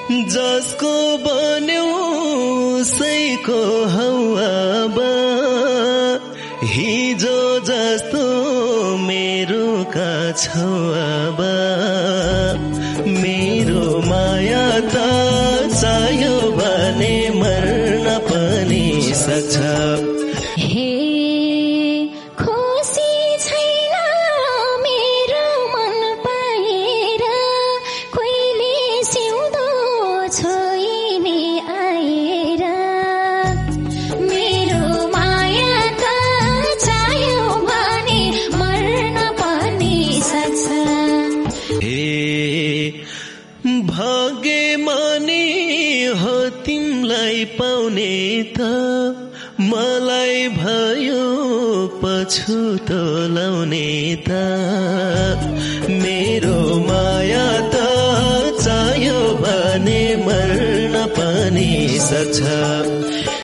जसको बन्यो उसैको हौवा हिजो जस्तो मेरो का छौवा मेरो माया त चाहियो भने मर्न पनि सक्छ पाउने त मलाई भयो पछुतो लाउने त मेरो माया त चाहियो भने मर्न पनि सक्छ